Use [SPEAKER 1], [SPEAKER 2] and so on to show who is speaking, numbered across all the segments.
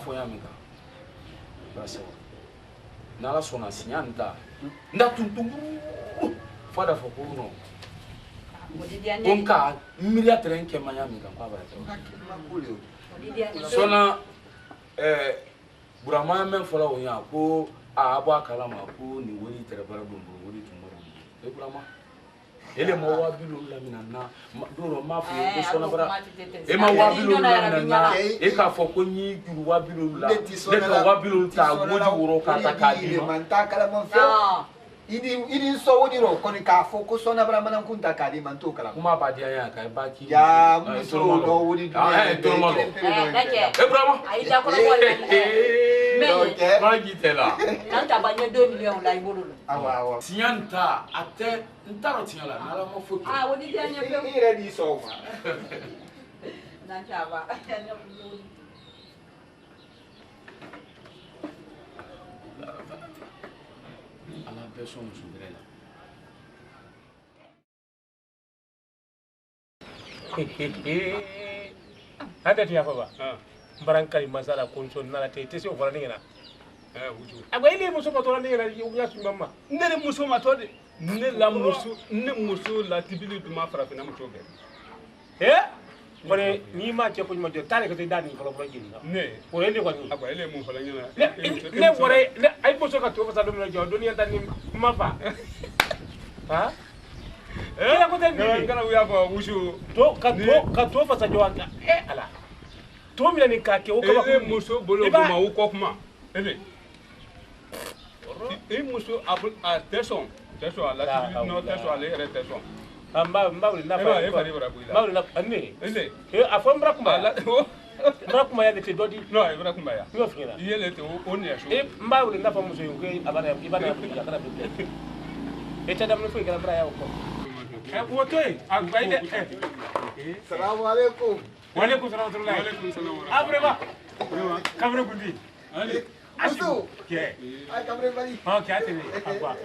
[SPEAKER 1] fɔ n y'a mɛn kan basi n'ala sɔnna siɲɛ nin ta n da tuntun fo da fɔ ko non ko nka miiriya tɛrɛ n kɛ man y'a mɛn kan k'a b'a kɛ sɔnna Burama mɛn fɔla o ɲa ko a bɔ a kalama ko nin wari tɛrɛ baara don wari tun bɔra Burama ele ma 200 lamina na doro ma fo ko sɔnna bara e ma 200 lamina na e k'a fɔ ko n'i juru 200 la ne ka 200 ta godi woro ka ta k'a di ma
[SPEAKER 2] ta kalama fɛ idi sɔwodi ro kɔni k'a fɔ ko sɔnna bara mana kun ta k'a di man to kala
[SPEAKER 1] kuma ba di ya ka ba ki
[SPEAKER 2] ya muso do wodi do
[SPEAKER 1] Burama
[SPEAKER 3] ayi da kɔrɔ
[SPEAKER 1] mais ma ki tela
[SPEAKER 3] kan ta ba ɲɛ 2 millions la i bolo
[SPEAKER 2] awa
[SPEAKER 1] siɲan ta a tɛ n t'a dɔn tiɲɛ la n'ala ma fo
[SPEAKER 3] ah wodi di ɲɛ pe
[SPEAKER 2] i yɛrɛ di sɔn ma
[SPEAKER 3] nan ta ba
[SPEAKER 1] ala bɛɛ sɔn muso wɛrɛ la
[SPEAKER 4] hada tiya fa ba barankali masala kunso nala te se o fara ni na wuju agwa ile muso ma to ni na ya su mamma
[SPEAKER 5] ne muso ma to de ne muso la tibili duma farafina muso be
[SPEAKER 4] bone ni ma ce ko ma jo tare ko te dani ko ko jini
[SPEAKER 5] ne
[SPEAKER 4] o ele ko ni
[SPEAKER 5] agwa ile mu fala nyana
[SPEAKER 4] ne wore ay muso ka to fa do na jo duniya tan ni ma fa ha ila ko tan ni
[SPEAKER 5] kana wiya ko wuju
[SPEAKER 4] to ka to fa sa jo ala to mi ni ka ke o ka
[SPEAKER 5] ba muso bolo ko ma o ko kuma ele e muso a teson la tibili no teson ale re teson
[SPEAKER 4] mba na fa mba na anne
[SPEAKER 5] ele
[SPEAKER 4] a fo mbra kuma ya de te dodi
[SPEAKER 5] no e mbra kuma ya
[SPEAKER 4] yo fina
[SPEAKER 5] yele te o ne so
[SPEAKER 4] mba na fa muso yo ke abana ibana ya kana be e ta dam no fo gara mbra ya ko woto agbaide
[SPEAKER 2] assalamu alaikum
[SPEAKER 4] wa alaikum salam wa
[SPEAKER 5] alaikum salam
[SPEAKER 4] abre ba kamre gundi
[SPEAKER 5] ale
[SPEAKER 2] muso
[SPEAKER 4] ke
[SPEAKER 2] ay kamre bari
[SPEAKER 4] ke atene akwa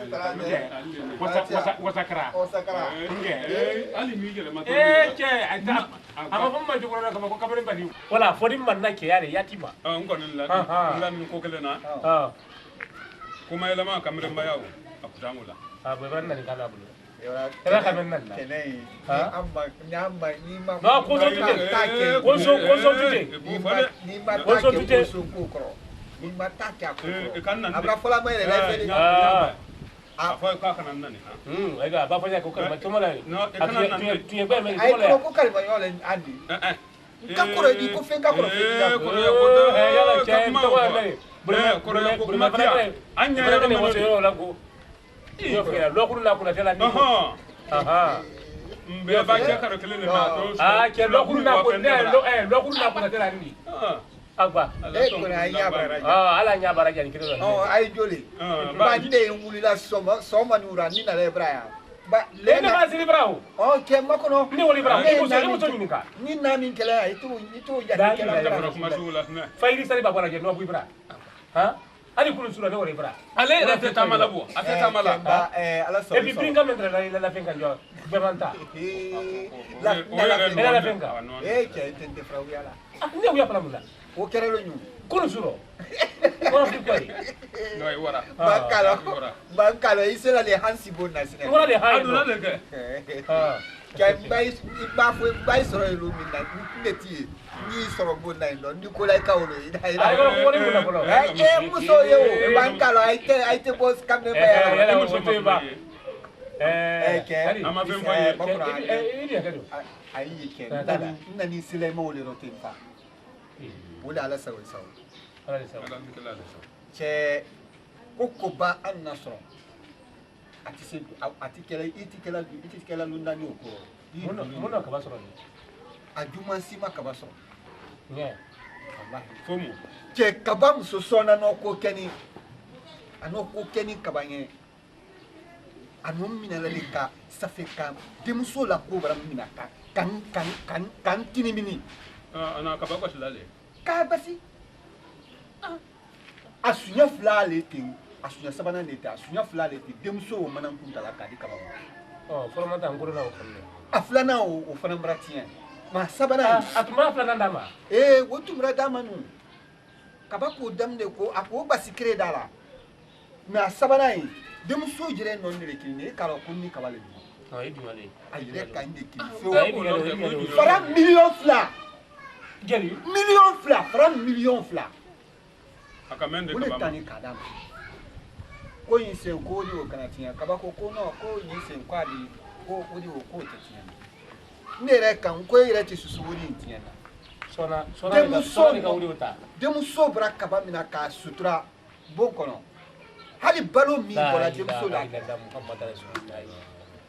[SPEAKER 4] wasa kara
[SPEAKER 2] o sakara
[SPEAKER 4] nge
[SPEAKER 5] ali mi gele ma
[SPEAKER 4] ke ata ama bomma jogoro na ko kamre bari wala fodi man na ke yare yatima
[SPEAKER 5] ngoni la min ko kele na kuma ela ma kamre mbayawo akutamula
[SPEAKER 4] ba ban na ni kala bulu
[SPEAKER 2] era kamen nan kenai amma ni ma
[SPEAKER 4] no ko so tute
[SPEAKER 2] ni ma ta so ko ni ma ta ka ko abra fola mai le fele
[SPEAKER 5] a fa ka kana nan
[SPEAKER 4] ai ga ba fa ya ko kalma to mala
[SPEAKER 5] no kana nan
[SPEAKER 4] tu ye ba me
[SPEAKER 2] ai ko kalma yo le andi ka ko di ko fe ka ko fe
[SPEAKER 5] ko ya
[SPEAKER 4] la che to wala
[SPEAKER 5] ko ma tiya anya ya
[SPEAKER 4] ne mo yo la ko yo fe lo ko la ko la tela ni
[SPEAKER 5] mbe ba che ka kele ne ma to
[SPEAKER 4] ke lo ko na ko ne lo ko na ko la tela ni agba
[SPEAKER 2] ko na nya bara
[SPEAKER 4] ala nya bara jani kilo
[SPEAKER 2] ay joli ba de nguli la soma nura ni na le braya ba
[SPEAKER 4] le ne ba siri brao
[SPEAKER 2] ke makono
[SPEAKER 4] ni woli brao ni mo to ni ka
[SPEAKER 2] ni na min kala itu ya kala
[SPEAKER 5] da kuma sula ne
[SPEAKER 4] fayri sari ba bara je no bu bra ha ali kunu sura ne wori bra
[SPEAKER 5] ale ra te tamala bu ate tamala
[SPEAKER 2] ba ala so
[SPEAKER 4] e bi bringa mentre la fenga jo bemanta la fenga
[SPEAKER 2] ke tente frauiala
[SPEAKER 4] ne uya pala mula
[SPEAKER 2] o kere lo nyu
[SPEAKER 4] kunu suro ko fi ko
[SPEAKER 5] no ai wara
[SPEAKER 2] bankalo isela le hansi bon na sine
[SPEAKER 4] wala le ha
[SPEAKER 5] aduna le ke
[SPEAKER 2] ke ba fo ba soro lo mi na ndeti ni soro bon na ndo ndi ko lai ka olo ida
[SPEAKER 4] ai ko ko ni ko ko
[SPEAKER 2] muso yo bankalo aite boss kamne ba
[SPEAKER 4] ya muso to ba
[SPEAKER 2] ke
[SPEAKER 5] ama fem fa
[SPEAKER 2] ayi ke nani sile mo le rotin fa wala ala sawi che koko ba an nasro ati kela lunda ni oko
[SPEAKER 4] mono ka basoro ni
[SPEAKER 2] ajuma sima ka basoro
[SPEAKER 4] ne
[SPEAKER 2] wallahi
[SPEAKER 5] fomu
[SPEAKER 2] che kabam so sona no ko keni anoko keni kabanye anum mina lalika safeka demso la ko bara mina kan tini mini
[SPEAKER 5] ana ka ba ko lale
[SPEAKER 2] ka basi asunya flale tin asunya sabana ne ta asunya flale tin demso o manan kunta la kadi kaba
[SPEAKER 4] formata ngoro na o kanne
[SPEAKER 2] aflana o fana mratien ma sabana
[SPEAKER 4] atuma aflana ndama
[SPEAKER 2] wotu mrata manu kaba ko damde ko ako basikire dala mais a sabana yi denmuso yɛrɛ nɔ de kelen ne k'a dɔn ko ni kaba le don
[SPEAKER 4] a
[SPEAKER 2] yɛrɛ ka ɲi de kelen
[SPEAKER 4] fewu
[SPEAKER 2] fara miliyɔn fila
[SPEAKER 4] jeli
[SPEAKER 2] miliyɔn fila fara miliyɔn fila
[SPEAKER 5] a ka mɛn de
[SPEAKER 2] o de
[SPEAKER 5] kaba
[SPEAKER 2] ta ni k'a d'a ma ko in sen ko o de o kana tiɲɛ kaba ko non ko nin sen ko ale ko o de o k'o tɛ tiɲɛ ne yɛrɛ kan ko e yɛrɛ tɛ susu o de in tiɲɛ na denmuso bɔra kaba min na k'a sutura bon kɔnɔ hali balo min bɔra denmuso la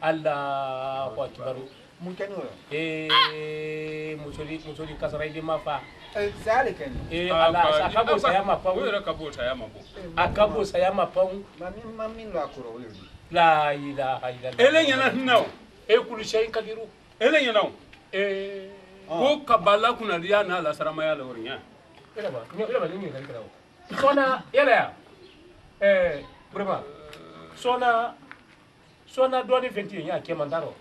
[SPEAKER 4] Allahu akbar
[SPEAKER 2] mun kɛ n'o
[SPEAKER 4] ye muso di kasara i ma fa
[SPEAKER 2] saya le kɛ nin
[SPEAKER 4] ala a ka bo saya ma pa
[SPEAKER 5] o yɛrɛ ka bo saya ma bɔ
[SPEAKER 4] a ka bo saya ma pa
[SPEAKER 2] ma min lo akoro o le
[SPEAKER 4] la ilaha illallah
[SPEAKER 5] ele ɲɛna hinɛ o
[SPEAKER 4] e kulu shay kadiru
[SPEAKER 5] ele ɲɛna o ko kabala kunadiya n'a lasaramaya la o ɲɛ
[SPEAKER 4] ila ba ni kan kira sona yala ya vraiment sona doni fenti ya ke mandaro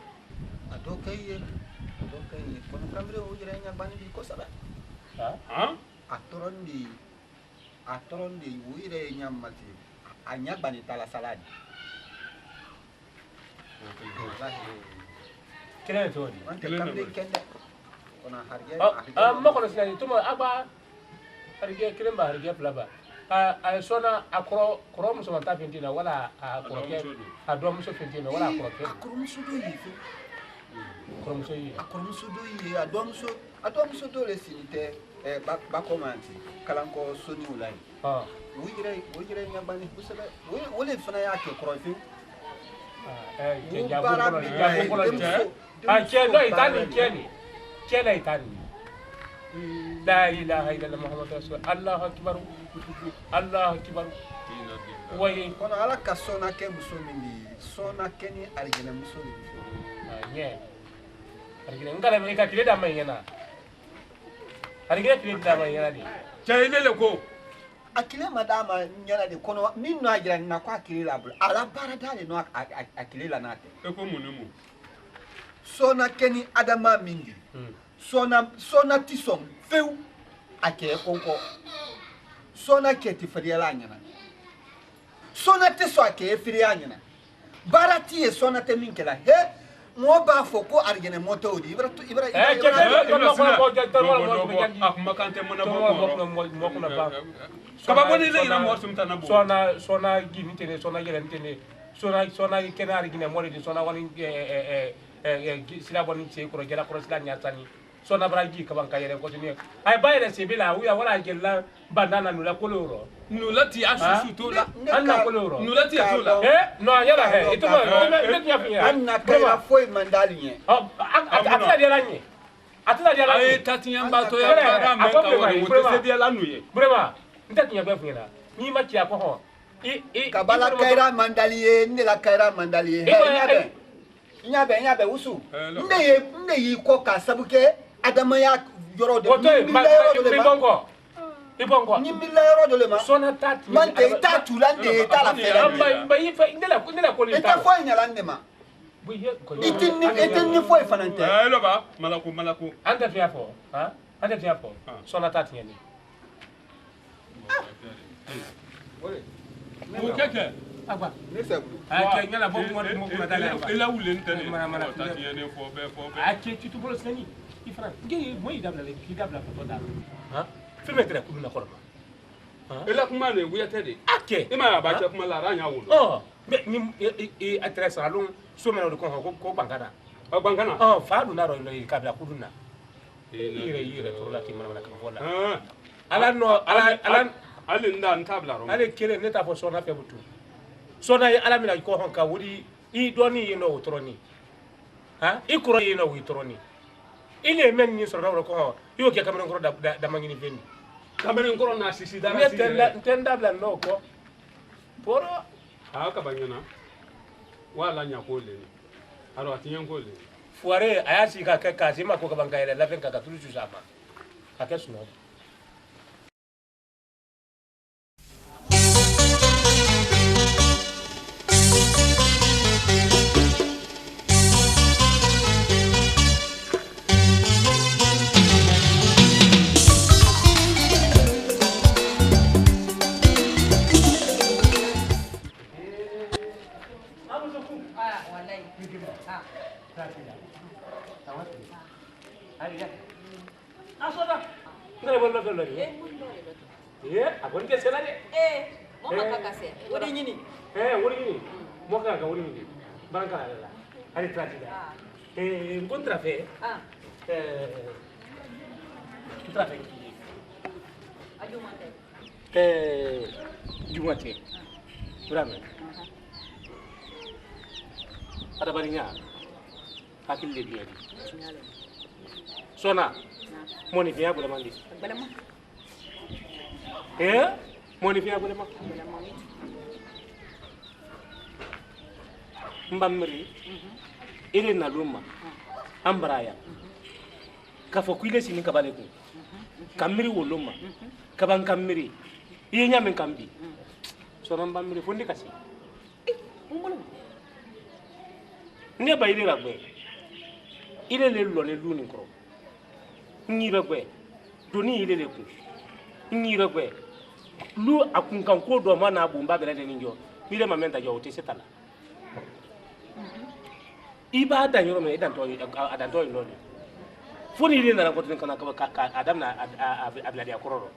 [SPEAKER 2] a dɔ kɛ i ye kono kamere o yɛrɛ ɲagbani bi kosɛbɛ a tɔrɔn de o yɛrɛ ɲamati a ɲagbani tala saladi
[SPEAKER 4] kelen to di
[SPEAKER 2] an tɛ kamere kɛndɛ kono harge
[SPEAKER 4] ma kono sinani tuma aba harge kelen ba harge plaba a sona a koro muso man ta fenti na wala a koro ke a do muso fenti na wala a koro ke
[SPEAKER 2] a koro muso do yi fe
[SPEAKER 4] koromuso ye
[SPEAKER 2] a kɔrɔmuso dɔ ye a dɔmuso dɔ de sigi tɛ ba kɔmanti kalankɔ soniw la yen o yɛrɛ ɲagbani kosɛbɛ o le fana y'a kɛ kɔrɔfin
[SPEAKER 4] cɛ la itani la ilaha illallah muhammadu rasul allahu akbar waye
[SPEAKER 2] kono ala ka sɔnna kɛ muso min de sɔnna kɛ ni arijɛnɛ muso de
[SPEAKER 4] ye arigina ngala me ka kile da mai yana arigina kile da mai yana di
[SPEAKER 5] cɛ ile le ko
[SPEAKER 2] a kile ma d'a ma ɲɛna de kɔnɔ min n'a jira nin na ko a kile la bolo ala baara d'ale nɔ a kile la n'a tɛ
[SPEAKER 5] e ko mun ni mun
[SPEAKER 2] sɔnna kɛ ni adama min de sɔnna ti sɔn fewu a kɛ kɔnkɔ sɔnna kɛ ti fariya a ɲɛna sɔnna tɛ sɔn a kɛ firiya a ɲɛna baara ti ye sɔnna tɛ min kɛla he mɔgɔ b'a fɔ ko arijɛnɛ mɔtɛ o di
[SPEAKER 5] a kuma kan tɛ mana bɔ kaba bɔ ni le ɲɛna mɔgɔ sum tana bɔ
[SPEAKER 4] sɔna gini tene sɔna yɛlɛn tene sɔna kɛnɛ arijɛnɛ mɔri di sɔna wani sila bɔ ni cɛ kɔrɔ jɛla kɔrɔ sila ɲatani sɔna bara ji kaban ka yɛrɛ kɔtini a ba yɛrɛ sebe la uya wala jɛla bandana nula kolo yɔrɔ
[SPEAKER 5] nula ti a susu to la
[SPEAKER 4] an na kolo yɔrɔ
[SPEAKER 5] nula ti a to la
[SPEAKER 4] non yala he ito ne tiya fiya
[SPEAKER 2] an na kɛra foyi man d'ale ɲɛ
[SPEAKER 4] a tila diya ɲɛ a tila diya
[SPEAKER 5] a ye tatiɲɛ ba to ya ka mɛn ka wari o tɛ se diya la n'u ye
[SPEAKER 4] vraiment n tɛ tiɲɛ bɛɛ f'i ɲɛna n'i ma tiɲɛ ko hɔn
[SPEAKER 2] kabala kɛra man d'ale ye ne la kɛra man d'ale ye n y'a bɛn wusu ne y'i kɔ k'a sabu kɛ adamaya yɔrɔ de ni milila yɔrɔ dɔ le ma man tɛ i t'a tu la n de ye i t'a la fɛrɛ i tɛ foyi ɲala n de ma i tɛ ni foyi fana tɛ
[SPEAKER 5] lɔba malaku
[SPEAKER 4] an tɛ fiya fɔ sɔnna ta tiɲɛ ni
[SPEAKER 5] o kɛ
[SPEAKER 2] ne sɛ
[SPEAKER 4] kɛ ɲala bɔ mo kuma da la
[SPEAKER 5] i la wuli n tɛ ne ta tiɲɛ ne fɔ bɛɛ
[SPEAKER 4] a kɛ tutu bolo sɛni i fana mo yi dabila k'i dabila fɔtɔ da la filmɛ tɛrɛ kulu na kɔrɔ ma
[SPEAKER 5] i la kuma le wuyatɛ de
[SPEAKER 4] a kɛ
[SPEAKER 5] i ma ye a b'a kɛ kuma la a y'a wolo
[SPEAKER 4] mais ni a tɛrɛ saralon so mɛnɛ o de kɔn ko bankana
[SPEAKER 5] bankana
[SPEAKER 4] fa dun n'a dɔn k'a bila kudu na i yɛrɛ tɔrɔ la k'i mana ka fɔ la ala
[SPEAKER 5] hali n da n t'a bila yɔrɔ
[SPEAKER 4] ale kelen ne t'a fɔ sɔnna fɛ butu sɔnna ye ala mina kɔ hɔn ka wuli i dɔɔni ye nɔ o tɔrɔni i kɔrɔ ye nɔ o tɔrɔni i le mɛn ni sɔrɔ la kɔ i y'o kɛ kamalenkɔrɔ dama ɲini fɛn ni
[SPEAKER 5] kamalenkɔrɔ n'a sisi dara
[SPEAKER 4] ne tɛ n dabila n'o kɔ pɔrɔ
[SPEAKER 5] a ka ba ɲɛna wala ɲa ko le alo a ti ɲɛ ko le
[SPEAKER 4] fuware a y'a sigi k'a se ma ko kaban ka yɛlɛ labɛn ka tulu susu a ma ka kɛ sunɔgɔ ba fe lo ni a ko nte sela de
[SPEAKER 3] mo ma ka se wodi nyini
[SPEAKER 4] wori ni mo ka wori ni baraka la ari trati da incontra fe tra fe
[SPEAKER 3] ajumate
[SPEAKER 4] jumate vraiment ada barinya hakil le biya sona moni fiya bula mandi
[SPEAKER 3] balama
[SPEAKER 4] moni fiya bula ma mbamri ile na luma ambraya kafa kuile sini kabale ku kamiri woloma kaban kamiri iye nyamen kambi sona mbamri fondi kasi ne ba ile ragbe ile le lo le luni kro ni ragbe doni ile le ku ni ragbe lu akun kan ko do mana bumba bele de ninjo ile mamenta jo te setala iba da yoro me idan to adan to no foni ile na ko tin kana ka adam na abladi akororo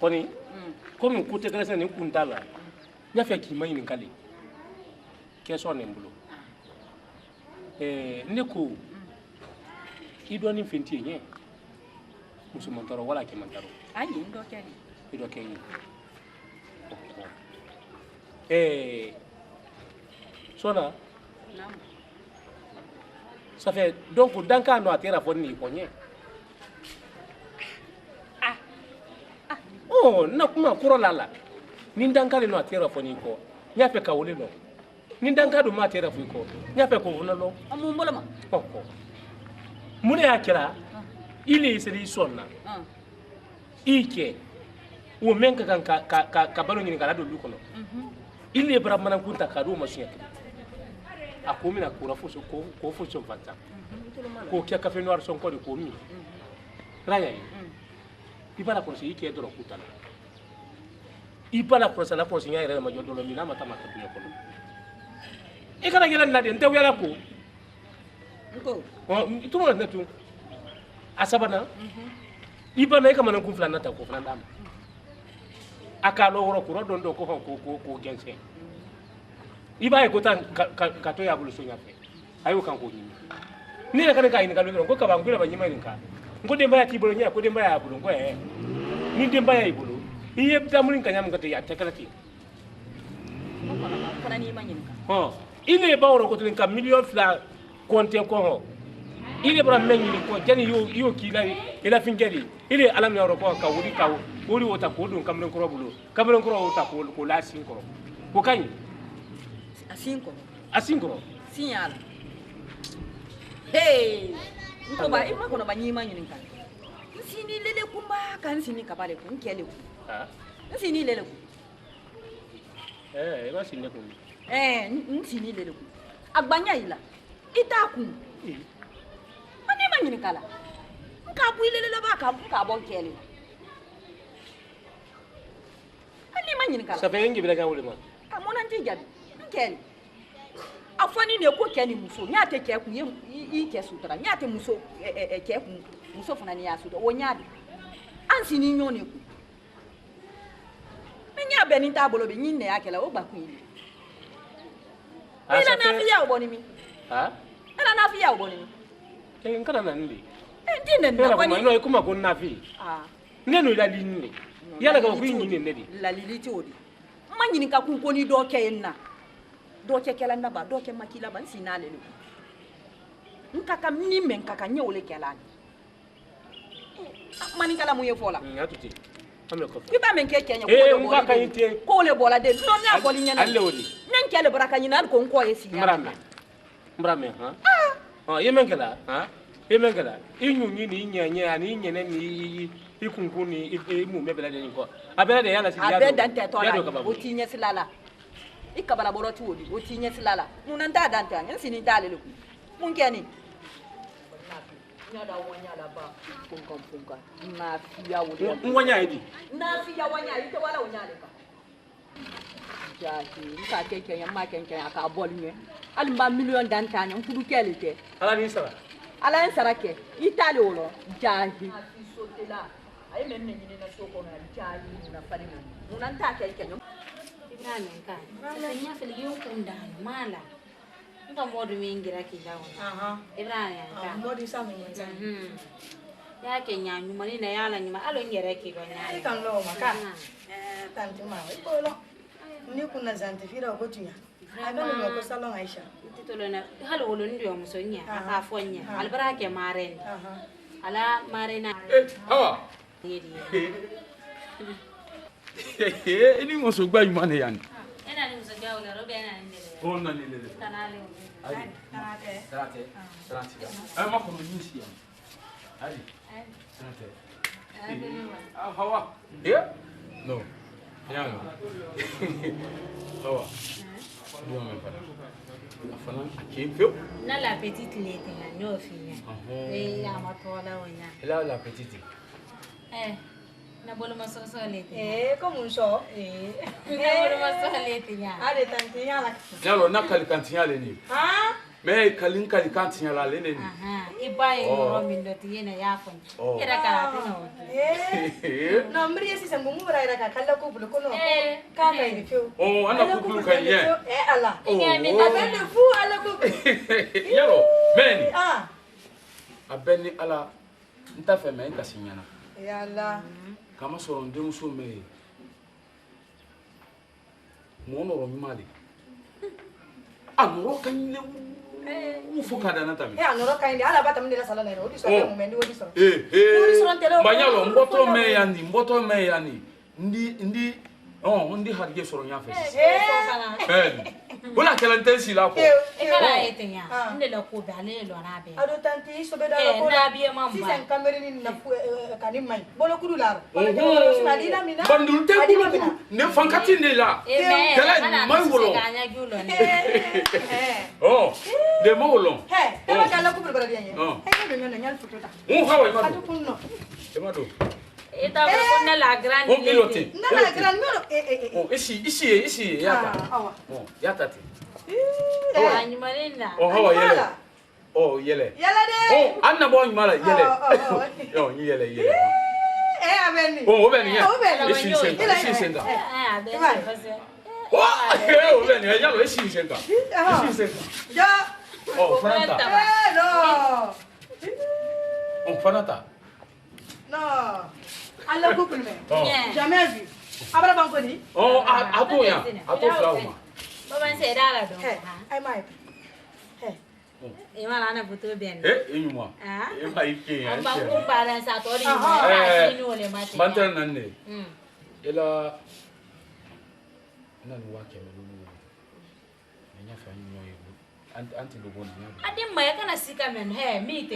[SPEAKER 4] koni komi kute kala sen kuntala nya fe ki mai ni kale keso ne mbulo ne ko ido ni fenti nye musu montoro wala ke montoro
[SPEAKER 3] ayi ndo kali
[SPEAKER 4] ido ke yi sona
[SPEAKER 3] nam
[SPEAKER 4] ça fait donc danka no atera fonni konye na kuma kuro lala ni danka le no atera fonni ko nya fe ka wole no ni danka do ma atera fu ko nya fe ko wono lo
[SPEAKER 3] amu mbolama
[SPEAKER 4] ko mune akira ile seri sonna ike wo menka kan ka balo ni kala do lukono ile bra manan kunta ka do masuya akomi na kura foso ko foso fanta ko kya café noir son ko de komi raya yi ibara ko si ke do kutana ibara ko sala ko si nyaire ma jodo lo mina mata mata dunya ko e kana gela na de ntew yala ko tumo na tu asabana ibana e kama na kunfla na ta ko flan dama akalo woro ko don do ko gense iba ko tan ka to ya bulu so nyafe ayo kan ko ni ne kan ka ini kalu ko ka ba ngula ba nyima ni ka ngo de mbaya ti bulu nya ko de mbaya bulu ngo ni de mbaya ibulu iye tamulin ka nyam ko te ya tekalati
[SPEAKER 3] ko na ni manyin ka
[SPEAKER 4] ile ba woro ko tin ka million fla konte ko ho ile bra menyi ko jani yo kila ila fingeri ile alam ya ko ka wuri wota ko dun kamren ko bulu kamren ko wota ko la sin ko ko kan asinko
[SPEAKER 3] sinyala hey ko ba ima kono ba nyima nyini kan nsini lele kumba kan sini kabale ku nkele ku nsini lele ku
[SPEAKER 4] ba sini ku
[SPEAKER 3] nsini lele ku agbanya ila itaku ani ma nyini kala nka bu lele ba ka bon kele ani ma nyini kala
[SPEAKER 4] sa fe ngi bi daga wuli ma
[SPEAKER 3] amona ntijabi nkele afani ne ko keni muso nyate ke ku yi ke sutra nyate muso ke ku muso fana ni asu do wonyade ansi ni nyone ku menya be ni tabolo be nyinne akela o gba ku yi ila na fiya oboni mi ila na fiya oboni mi
[SPEAKER 4] nkana na ndi
[SPEAKER 3] ndine na
[SPEAKER 4] kwani no ikuma ko na fi neno ila linne yala ka ku yi nyinne ndedi
[SPEAKER 3] la liliti odi manyini ka ku ko ni do ke na doke kela ndaba doke makila ban sinale lu nkaka mnime nkaka nyole kela mani kala muye fola
[SPEAKER 4] ngatuti amle ko
[SPEAKER 3] biba men ke kenya
[SPEAKER 4] ko
[SPEAKER 3] le bola de no nya boli nyana
[SPEAKER 4] alle wodi
[SPEAKER 3] nyen kele baraka nyina ko nko yesi
[SPEAKER 4] mbrame yemen kala inyu ni nyanya ni nyene ni ikunkuni mu mebela de nko abela de yala si yado
[SPEAKER 3] abeda nte to la o tinye silala ikabala bolo tuodi o tinye silala munan ta dante an sini dalele ku mun keni nyada wonya la ba funka na fiya wo
[SPEAKER 4] wonya idi
[SPEAKER 3] na fiya wonya ite wala wonya le ba jaati nka keke ya ma kenke aka bol nye alimba million dante an kudu kelite
[SPEAKER 4] ala ni sala
[SPEAKER 3] ala en sarake itali wolo jahi sotela ay men men ni na soko na jahi na fali mun nan ta kai kenyo
[SPEAKER 6] Ibrahim kan nya fili yo kunda mala nga modu wingira kidawo Ibrahim kan
[SPEAKER 7] modu samu nyenza
[SPEAKER 6] ya kenya nyuma ni na yala nyuma alo ngere kido nya
[SPEAKER 7] kan lo maka tanti ma bolo ni kuna zantifira ogotunya abana me ko salon Aisha
[SPEAKER 6] titolona halo wolo ndio musonya aka fonya albarake maren ala marena
[SPEAKER 1] hawa ini muso gba yuma ne yani
[SPEAKER 6] ena ni muso gawo la robe ena ni le
[SPEAKER 1] ko na ni le
[SPEAKER 6] tanale
[SPEAKER 1] tarate ay ma ko ni si yani ali tarate hawa no yani hawa yo me para afana ki fio
[SPEAKER 6] na la petite lete na nyofi ya matola wonya
[SPEAKER 1] la petite
[SPEAKER 6] na bolo masoso lete
[SPEAKER 7] como un so
[SPEAKER 6] na bolo masoso lete ya
[SPEAKER 7] ade tanti ya la
[SPEAKER 1] yalo na kali kantinya le ni me kali kantinya la le ni
[SPEAKER 6] ibai ngoro mindo tiene ya fon era karate no
[SPEAKER 7] no mri esi sangu mu bara ka kala ko bulo ko no ka ka ni fio
[SPEAKER 1] ana ko bulu kan ye
[SPEAKER 7] ala
[SPEAKER 6] mi
[SPEAKER 7] abende fu ala ko
[SPEAKER 1] yalo meni abeni ala nta fe me nka sinyana
[SPEAKER 7] yalla
[SPEAKER 1] kama soro ndemu so me mo no ro mi mali amuro kan le u fo kada na tami
[SPEAKER 7] anoro ka ni ala bata mndela sala na ro di so mo mendi wodi so
[SPEAKER 1] banyalo mboto me yani ndi ndi harge soro nya fe wala kala ntensi la ko
[SPEAKER 6] kala etenya ndela ko bale lo na be
[SPEAKER 7] ado tanti so be da ko
[SPEAKER 6] na biye mamba
[SPEAKER 7] si sen kamere ni na kanim mai bolo kudu la
[SPEAKER 1] bandul te kudu ne fankati ne la kala mai wolo de mo wolo
[SPEAKER 7] e ma kala ku barbara bien e do nyana nyal futota
[SPEAKER 1] hawa ma
[SPEAKER 7] adu kunno
[SPEAKER 1] e ma do
[SPEAKER 6] eta ko na la grande
[SPEAKER 1] pilote
[SPEAKER 7] na la grande no
[SPEAKER 1] isi yata yata te
[SPEAKER 6] anyumarina
[SPEAKER 1] hawa yele
[SPEAKER 7] yele de
[SPEAKER 1] anna bo nyumala yele yele
[SPEAKER 7] abeni
[SPEAKER 1] obeni ya isi senga obeni ya yalo isi senga
[SPEAKER 7] ya
[SPEAKER 1] fanata
[SPEAKER 7] no
[SPEAKER 1] fanata
[SPEAKER 7] no alla couple mais jamais vu abra bankoni
[SPEAKER 1] ato flauma
[SPEAKER 6] baba se dala do
[SPEAKER 7] ai mai
[SPEAKER 6] Ema na buto bien.
[SPEAKER 1] Enyuma. Ema ike ya.
[SPEAKER 6] Amba ko balance atori ma sinu le mate.
[SPEAKER 1] Bantan nan ne. Ela nan wa ke melu. Nya fa nyo yebo. Anti do bon nya.
[SPEAKER 6] Ade ma ya kana sika men mi te.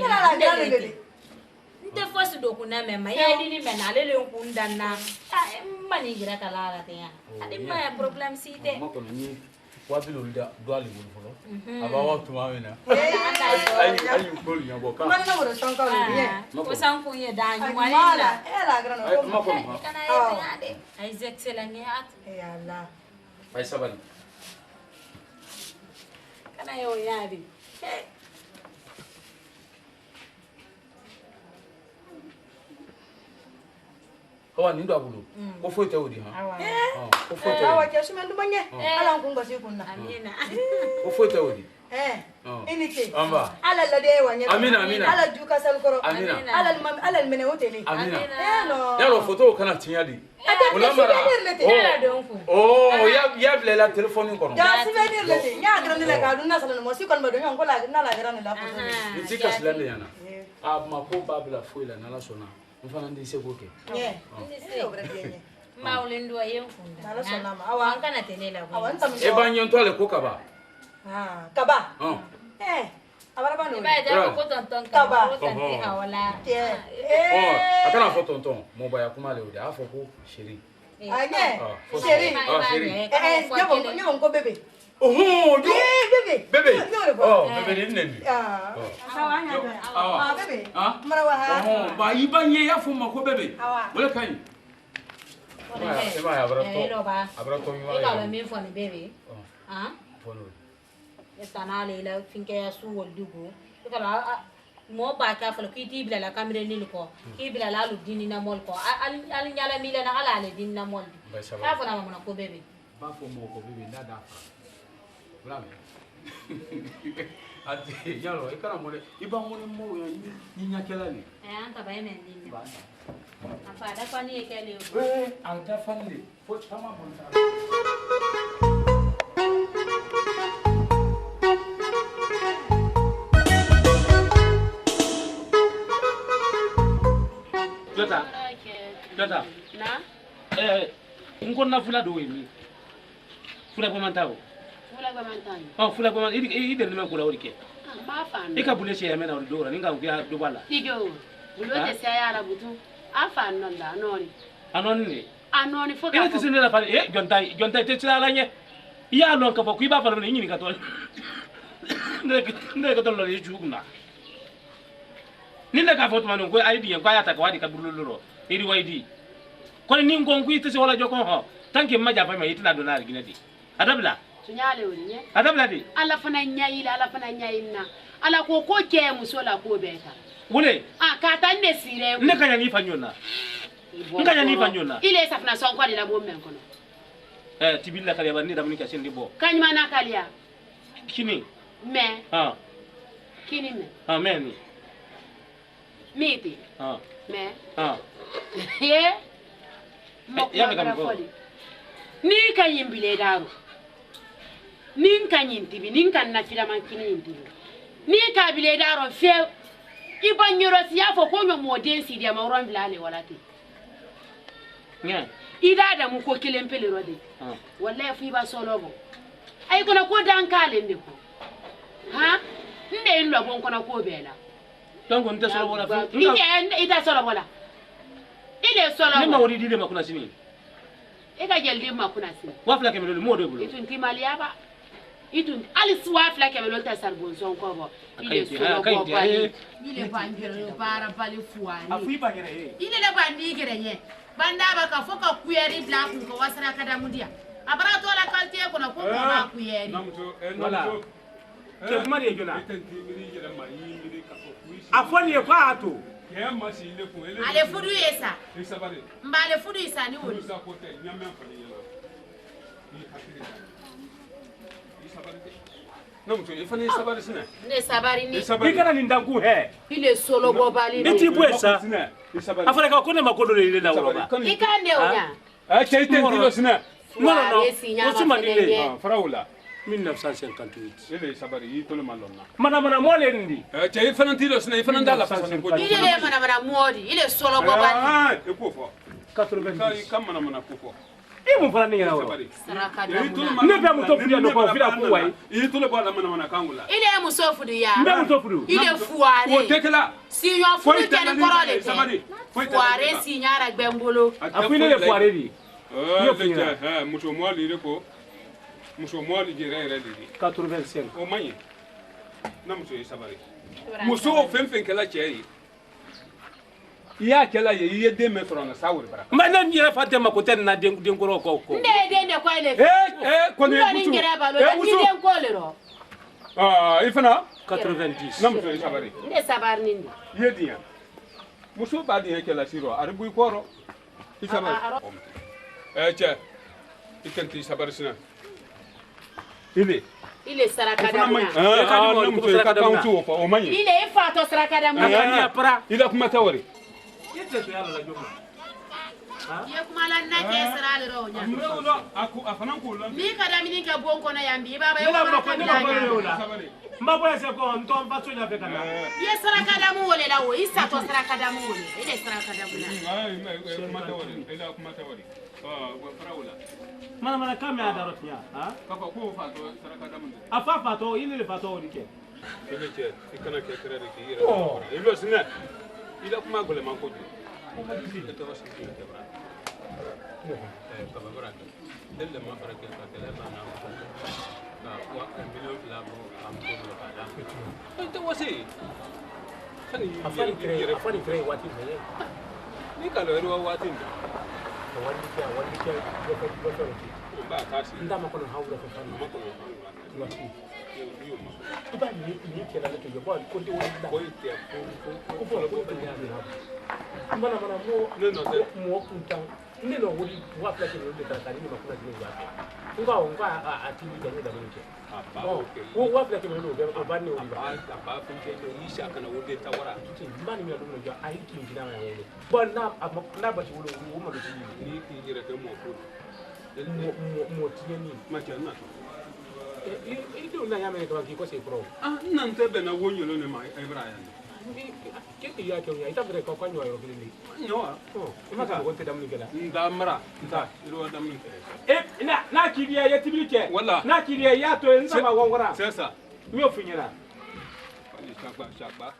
[SPEAKER 6] Nte fosi do kuna me ma ya dini men alele ku ndanna. Mani gira kala la te ya. Ade ma problem si te.
[SPEAKER 1] Ma ko ni wabilo nda dwali bulfolo abawa tumamena ayi kolu nyabo ka
[SPEAKER 7] mana woro sanka lo bien
[SPEAKER 6] ko sanku ye da nyumalila
[SPEAKER 7] la grano
[SPEAKER 1] ma ko
[SPEAKER 6] kana ye ade ay excellent ye at
[SPEAKER 7] ya Allah
[SPEAKER 1] ay sabali
[SPEAKER 6] kana yo yadi
[SPEAKER 1] hawa ni ndo abulu ko foite wodi ha ko foite
[SPEAKER 7] hawa ke suma ndumanye ala nkunga sikunna
[SPEAKER 6] amina
[SPEAKER 1] ko foite wodi
[SPEAKER 7] inite
[SPEAKER 1] amba
[SPEAKER 7] ala la de wanya
[SPEAKER 1] amina
[SPEAKER 7] ala juka sal koro
[SPEAKER 1] amina
[SPEAKER 7] ala mene hoteli
[SPEAKER 1] amina
[SPEAKER 7] no
[SPEAKER 1] yalo photo kana tinyadi
[SPEAKER 7] wala mara
[SPEAKER 1] ya bile la telephone kono
[SPEAKER 7] ya souvenir lete nya grande la ka dunna sala mo si kon ma do nyon ko la na la grande la photo
[SPEAKER 1] ni tika silande yana ma ko babla foila na la sona mfana ndi sekoke
[SPEAKER 6] maulendo ayemfunda
[SPEAKER 7] nala sona ma awa
[SPEAKER 6] kana telela ko
[SPEAKER 7] awanta
[SPEAKER 1] e banyo ntwale ko kaba
[SPEAKER 7] kaba abara bano
[SPEAKER 6] ba ja ko tonton kaba ko tanti awala
[SPEAKER 1] akana fo tonton mo baya kuma le odi afo ko sheri
[SPEAKER 7] anye sheri nyabo ko bebe bebe
[SPEAKER 1] bebe ni nene
[SPEAKER 7] bebe marawa
[SPEAKER 1] ba ibanye ya fo mako bebe wala kan ema ya abrato mi wala
[SPEAKER 6] ba me fo ni bebe fono esta na le la finke ya su woldugo kala mo ba ka fala ki ti bila la kamre ni ko ki bila la lu dini na mol ko al nyala mi la na ala le dini na mol ka fala ma ko bebe
[SPEAKER 1] ba fo mo ko bebe nda da fa bravo ati yalo e kana mo le iba mo le mo ya ni nyakela ni
[SPEAKER 6] anta ba men ni ba apa da fa ni ekele
[SPEAKER 1] anta fa ni fo chama mo ta
[SPEAKER 4] Jota.
[SPEAKER 8] Na?
[SPEAKER 4] Ngonna fula do ni. Fula ko man tawo.
[SPEAKER 8] Fula ko man tawo.
[SPEAKER 4] Oh, fula ko man idi de me kula wurike.
[SPEAKER 8] Ma fan.
[SPEAKER 4] Ika bule se yamena do ra ninga ngia do bala.
[SPEAKER 8] Ido. Bulo te se ya la butu. Afa non da anoni.
[SPEAKER 4] Anoni.
[SPEAKER 8] Anoni fo ka.
[SPEAKER 4] Ina tisene la fa jonta te tsala la nye. Ya lon ka fa ku ba fa ni ni ka to. Ne ka to lo ye jugna. Ninda ka foto manu ko ID ko ayata ka wadi ka buruluro. Iri waidi. Kono ni ngon ku itese wala joko ho. Tanke maja fa ma yitina do na ginati. Adabla.
[SPEAKER 8] Tunyale wuri nye.
[SPEAKER 4] Adabla di.
[SPEAKER 8] Ala fana nyayila ala fana nyayina. Ala ko ko ke musola ko beta.
[SPEAKER 4] Wule.
[SPEAKER 8] Ah ka tan ne sire.
[SPEAKER 4] Ne kanya ni fanyona. Nkanya ni fanyona.
[SPEAKER 8] Ile safna son ko de la bommen kono.
[SPEAKER 4] Tibilla kale ba ni da mun ka sendi bo.
[SPEAKER 8] Kanyma na kaliya.
[SPEAKER 4] Kini.
[SPEAKER 8] Me.
[SPEAKER 4] Ah.
[SPEAKER 8] Kini me.
[SPEAKER 4] Ah meni.
[SPEAKER 8] Miti.
[SPEAKER 4] Ah.
[SPEAKER 8] Me.
[SPEAKER 4] Ah.
[SPEAKER 8] Ye.
[SPEAKER 4] Ya me kam ko.
[SPEAKER 8] Ni kan yimbile daru. Nin kan yintibi, nin kan na fila man kini yintibi. Ni ka bile daro fe. Iban yoro siya fo ko nyo moden si dia mawron bilale walati.
[SPEAKER 4] Nya.
[SPEAKER 8] Ida da mu ko kilen pele rode. Wallahi fi ba solo bo. Ay kono ko dan kale ndiko. Ha? Nde in lo bon kono ko bela.
[SPEAKER 4] Donc on te solo bola fa.
[SPEAKER 8] Ida solo bola. Ile solo.
[SPEAKER 4] Ni ma wori dile makuna sini.
[SPEAKER 8] Ega geldi makuna sini.
[SPEAKER 4] Wafla kemelo mo do bulo.
[SPEAKER 8] Itun timaliya ba. Itun ali wafla kemelo ta sarbon son ko bo. Ile solo bo ba.
[SPEAKER 9] Ile bangere bara bali fuani.
[SPEAKER 4] Afi bangere.
[SPEAKER 9] Ile le bandi gere nye. Banda ba ka foka kuyeri bla ku ko wasara kada mudia. Abara to la kalte ko na ko ma kuyeri.
[SPEAKER 5] Namto
[SPEAKER 4] Wala. Ke kuma de jona.
[SPEAKER 5] Itanti miri jira ma yiri ka ko kuisi.
[SPEAKER 4] Afoni e kwa ato.
[SPEAKER 5] Ke ma si ile ko ele.
[SPEAKER 9] Ale fudu yesa.
[SPEAKER 5] Isa bare.
[SPEAKER 9] Mbale fudu isa ni woni.
[SPEAKER 5] Isa ko te nyame afani yela. Ni hakiri. Isa bare. Namto ifani isa bare sina.
[SPEAKER 8] Ne sabari ni.
[SPEAKER 4] Ni kana ni ndangu he.
[SPEAKER 8] Ile solo bo bali.
[SPEAKER 4] Eti bwesa.
[SPEAKER 5] Isa bare.
[SPEAKER 4] Afana ka kone makodo ile na uroba.
[SPEAKER 8] Ikande onya.
[SPEAKER 5] Che tentilo sina.
[SPEAKER 4] No. Usuma ni le.
[SPEAKER 5] Faraula.
[SPEAKER 4] 1958.
[SPEAKER 5] Ele sabari yitolo malonna.
[SPEAKER 4] Mana mole ndi.
[SPEAKER 5] Che ifana tilo sina ifana ndala fasana ko.
[SPEAKER 8] Ile le mana modi. Ile solo bo bali.
[SPEAKER 5] Ah, e ko fo.
[SPEAKER 4] 90.
[SPEAKER 5] Kai kam mana ko fo.
[SPEAKER 4] Imu fana ni na uro.
[SPEAKER 8] Saraka da.
[SPEAKER 4] Ne be mu to fudia no ko fida ko wai.
[SPEAKER 5] Yitolo bo la mana kangula.
[SPEAKER 8] Ile musofu ya.
[SPEAKER 4] Mbe mu to fudu.
[SPEAKER 8] Ile fuare.
[SPEAKER 5] O tekela.
[SPEAKER 8] Si yo fudu tele korole.
[SPEAKER 5] Sabari.
[SPEAKER 8] Fuare si nyara gbembolo.
[SPEAKER 4] Afile le fuare di.
[SPEAKER 5] Yo fina. Ha, muso mo li ko. Muso mo li jere re li.
[SPEAKER 4] 85.
[SPEAKER 5] O mayi. Na muso yi sabari. Muso fen kala chei. Ya kala ye de metro na sawur bara.
[SPEAKER 4] Mana ni ra fatima ko ten na den ko ko.
[SPEAKER 8] Nde ko ile.
[SPEAKER 5] Ko ne
[SPEAKER 8] muso. Ni ngere balo ni den ko le ro.
[SPEAKER 5] Ah, ifana
[SPEAKER 4] 90.
[SPEAKER 5] na muso yi sabari.
[SPEAKER 8] Nde sabar nindi.
[SPEAKER 5] Ye dia. Muso ba dia kala siro arbu ikoro. Isabari. Che. Ikanti sabari sina.
[SPEAKER 8] Ile saraka da muna. Ile ifato saraka da muna.
[SPEAKER 5] Ile kuma tawari.
[SPEAKER 4] Yete to yalla la jomo.
[SPEAKER 9] Ye kuma lan na ke sarale ro nya.
[SPEAKER 5] Aku afana ko lo.
[SPEAKER 9] Ni kada mini ka bon kono yambi baba yo
[SPEAKER 4] Nila
[SPEAKER 9] ma
[SPEAKER 4] mako
[SPEAKER 9] ka
[SPEAKER 4] ni
[SPEAKER 9] bila.
[SPEAKER 4] Mbapo ya se ko nto mpa sonya pe kana.
[SPEAKER 9] Ye saraka da mu wole la wo isa to saraka da mu wole. Ile saraka da muna.
[SPEAKER 5] Kuma tawari. Ile kuma tawari. Faraula.
[SPEAKER 4] Mana kame ada rotnya, ha?
[SPEAKER 5] Papa ko fa to saraka da mun.
[SPEAKER 4] Afa to ile le fato dike.
[SPEAKER 5] Ile che ikana ke kare ke ira. Ile sina. Ile kuma gole man ko ju. Ko ka disi to wasu ke bra. Papa bra. Ile ma fara ke ka kala ba na ko. Na wa milion la bo am ko lo ka da. To wasi.
[SPEAKER 4] Afani kre wati mele.
[SPEAKER 5] Ni ka lo ro wati. ba ka si
[SPEAKER 4] nda ma kono hawra ko tan
[SPEAKER 5] ma ko
[SPEAKER 4] wati
[SPEAKER 5] yo ma
[SPEAKER 4] iba ni ke la ke yo ba ko de woni da
[SPEAKER 5] ko te
[SPEAKER 4] ko fo ko be ya na mana mo
[SPEAKER 5] no no te
[SPEAKER 4] mo kunta ni no wuri wa fla ke no de ta ni ma kuna ni wa nga atimi da ni da ni ke wo wa fla ke no do ba ni wuri ba
[SPEAKER 5] ba fun ke no yi sha kana wode ta wara
[SPEAKER 4] ti mbani mi do no jo ai ki ngina ma wo ba na ba ti wo wo ma do ti
[SPEAKER 5] ni ki jira ke mo ko
[SPEAKER 4] mo ti ni
[SPEAKER 5] ma ke na
[SPEAKER 4] e do na ya me ko ki ko se pro
[SPEAKER 5] nan te be na wo nyolo ne ma Ibrahim
[SPEAKER 4] ke ti ya ke ya ita bre ko ko nyo yo ni
[SPEAKER 5] nyoa
[SPEAKER 4] ma ka ko te dam ni gela
[SPEAKER 5] ndamra nta iro dam ni
[SPEAKER 4] na kiriya ya tibilike
[SPEAKER 5] wala
[SPEAKER 4] na kiriya ya to en sama gongora
[SPEAKER 5] sasa
[SPEAKER 4] mi ofinyina
[SPEAKER 5] shakba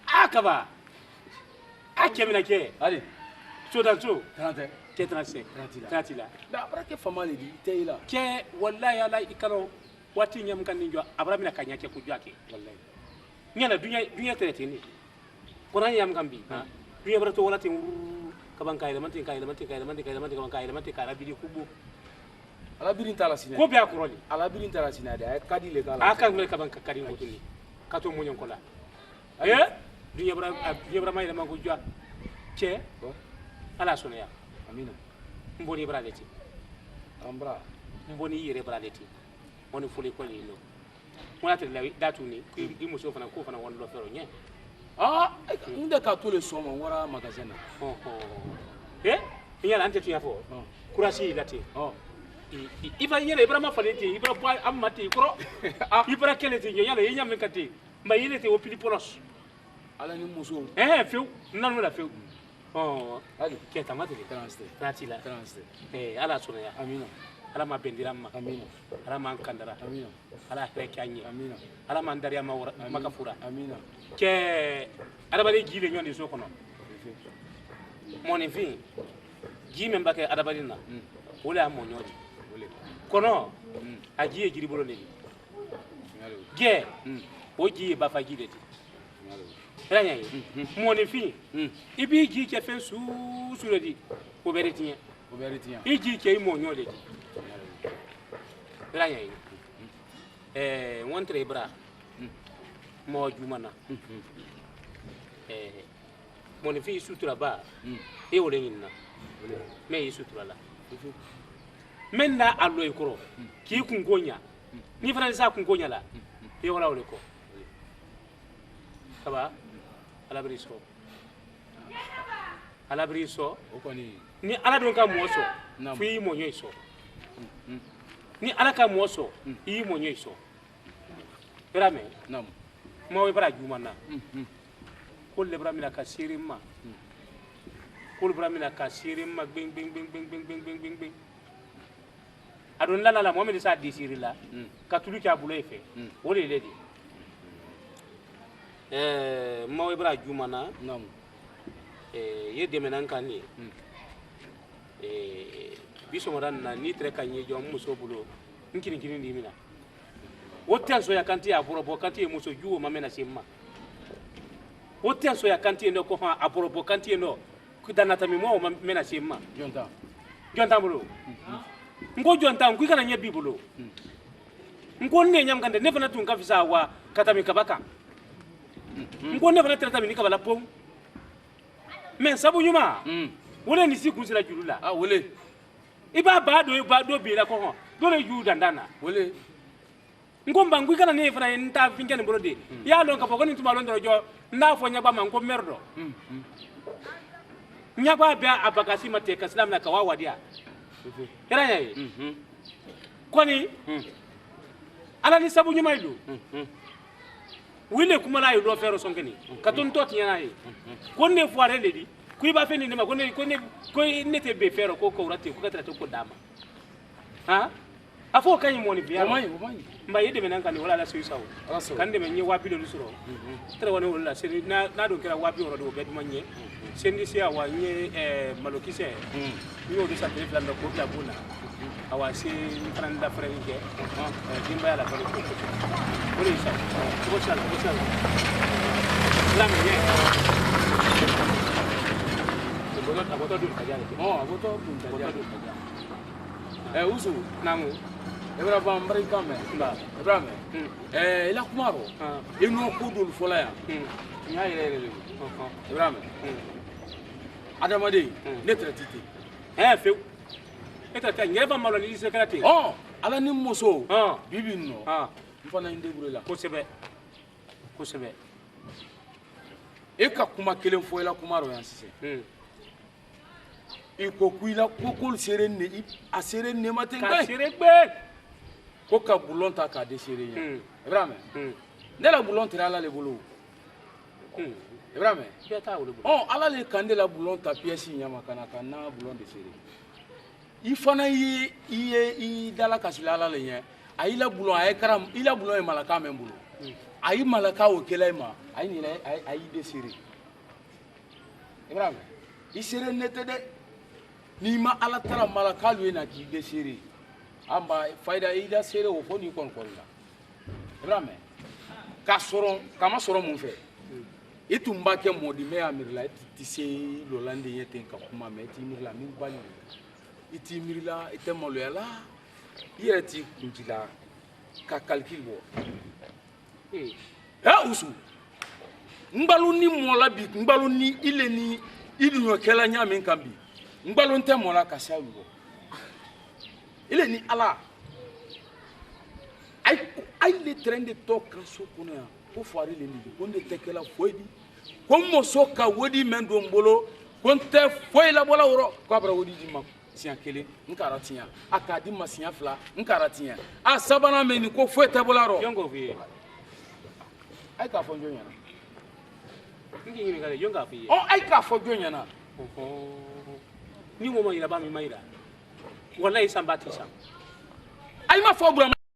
[SPEAKER 4] akaba akemina ke
[SPEAKER 1] allez
[SPEAKER 4] so dan so
[SPEAKER 1] 30
[SPEAKER 4] ke 35 30 la
[SPEAKER 1] da bara ke famale di teyla
[SPEAKER 4] ke wallahi ala ikalo wati nyam kan ninjo abramina kanya ke ku jake wallahi nyana dunya terete ni koran yam gambi ha dunya brato wala tin kaban kayla mantin kaban kayla mantin kala bidi kubu
[SPEAKER 1] ala birin tala sina
[SPEAKER 4] ko biya kuroli
[SPEAKER 1] ala birin tala sina da kadi le kala
[SPEAKER 4] aka ngule kaban kakari ngotuni kato munyon kola dunya bra mayla mango jwa che ala sonya
[SPEAKER 1] amina
[SPEAKER 4] mboni bra leti
[SPEAKER 1] ambra
[SPEAKER 4] mboni yere bra leti woni fuli ko lino wala te lawi datu ni ki muso fana ko fana won lo fero nye
[SPEAKER 1] nde ka to le soma wara magazine
[SPEAKER 4] yala ante tu yafo kurasi lati iba yele ibrahima faleti ibra boy amati kro ibra keleti yala yenya menkati ma yele te opili polos
[SPEAKER 1] ala ni muso
[SPEAKER 4] few nanu la few
[SPEAKER 1] ali
[SPEAKER 4] ke tamati le transila ala sona ya
[SPEAKER 1] amina
[SPEAKER 4] ala ma bendiramma
[SPEAKER 1] amina
[SPEAKER 4] ala ma kandara
[SPEAKER 1] amina
[SPEAKER 4] ala rekanye
[SPEAKER 1] amina
[SPEAKER 4] ala ma ndariya ma makafura
[SPEAKER 1] amina
[SPEAKER 4] ke adabali gile nyondi so kono mon enfant gi memba ke adabali na wala mo nyodi kono aji e jiri bolo ne ge o ji ba fa gile ti ranya yi mon enfant ibi ji ke fe su suredi o beretinya iji ke mo nyode ti ranya yi wontre bra mo jumana mon enfant sutura ba e wole nyina me yi sutura la men na allo e koro ki kungonya ni fana sa kungonya la e wala wole ko kaba ala briso
[SPEAKER 1] o koni
[SPEAKER 4] ni ala don ka moso fi mo nyoy so ni ala ka moso yi mo nyoy so rame
[SPEAKER 1] nam
[SPEAKER 4] mo we bara jumana ko le bara mina ka sirimma ko bara mina ka sirimma bing adon la mo me sa disirila ka tulu ka bulo efe wole ledi mo we bara jumana
[SPEAKER 1] nam
[SPEAKER 4] ye demenan kan ni biso ngoran na ni tre kanye jo muso bulo nkini ndi mina wotten so ya kanti aborobo kanti muso juwo mamena simma wotten so ya kanti ndo ko ha aborobo kanti ndo kudanata mi mo mamena simma jonta bulo ngo jonta ngu kana nyebi bulo ngo ne nyam kande ne fana tun ka fisa wa katami kabaka ngo ne fana trata mi ni kabala pom men sabu nyuma wole ni siku sila julula
[SPEAKER 1] wole
[SPEAKER 4] iba ba do bi la ko ho do le ju dandana
[SPEAKER 1] wole
[SPEAKER 4] ngomba ngui kana ne fana nta finkene brode ya lon ka fokoni tuma lon do jo na fo nya ba man ko merdo nya ba ba abakasi mate ka islam na ka wa wadia era nyai koni ala ni sabu nyuma ilu wile kuma la yudo fero sonkeni ka ton tot nyana yi konne foire le di kuy ba feni ne ma konne ko ne te be fero ko rate ko katra to ko dama afo kan yi moni biya
[SPEAKER 1] o mai
[SPEAKER 4] mba yede menan kan wala la suyi sawo kan de men ni wabi do suro tere woni wala seri na do kira wabi woro do beduma nye sendi sia wa nye malokise yo do sa tele plan do ko la buna awa si fran da fran ke dimba ya la ko wori sa ko sa la me aboto dun kajale aboto dun kajale usu namu ebra ba mbari kame ba ebra me ila kumaro ino kudul folaya nya yele ebra me adamade ne tratite fe eta ta nyeba malo ni sekrate ala ni moso bibi no mfana inde burela ko sebe eka kuma kelen fo ila kumaro yan sise iko kuila kokol serenne a serenne maten ka seregbe ko ka boulon ta ka de serenya ibrahim ne la boulon tira ala le bolo ibrahim beta wolo ala le kande la boulon ta pièce nyama kana kana boulon de sere i fana i dala kasila ala le nya ayi la boulon ay karam ila boulon e malaka men bolo ayi malaka o kelay ma ayi ni ayi de sere ibrahim i serenne te de ni ma ala tara malaka lu na ki de sere amba faida ida sere o foni kon la ibrahim ka soron kama soron mun fe itumba ke modi me amirla ti se lolande yete ka kuma me ti mirla min bali iti mirla ite moloyala yeti kunjila ka calcul bo usu ngbalu ni mola bi ngbalu ni ile ni ilu kela nya min kan bi ngbalu nte mola ka sa wo ile ni ala ay le train de to kan so kuna ko fari le ni ko ne tekela foidi ko mo so ka wodi men do mbolo ko nte foi la bola woro ko abra wodi di ma sian kele nkara tinya akadi ma sian fla nkara tinya a sabana me ni ko foi te bola ro yongo fi ay ka fo njonya na ngi ngi ngale yonga fi ay ka fo njonya na ni mo ma ira ba mi ma ira wallahi sambati sam ay ma fo bura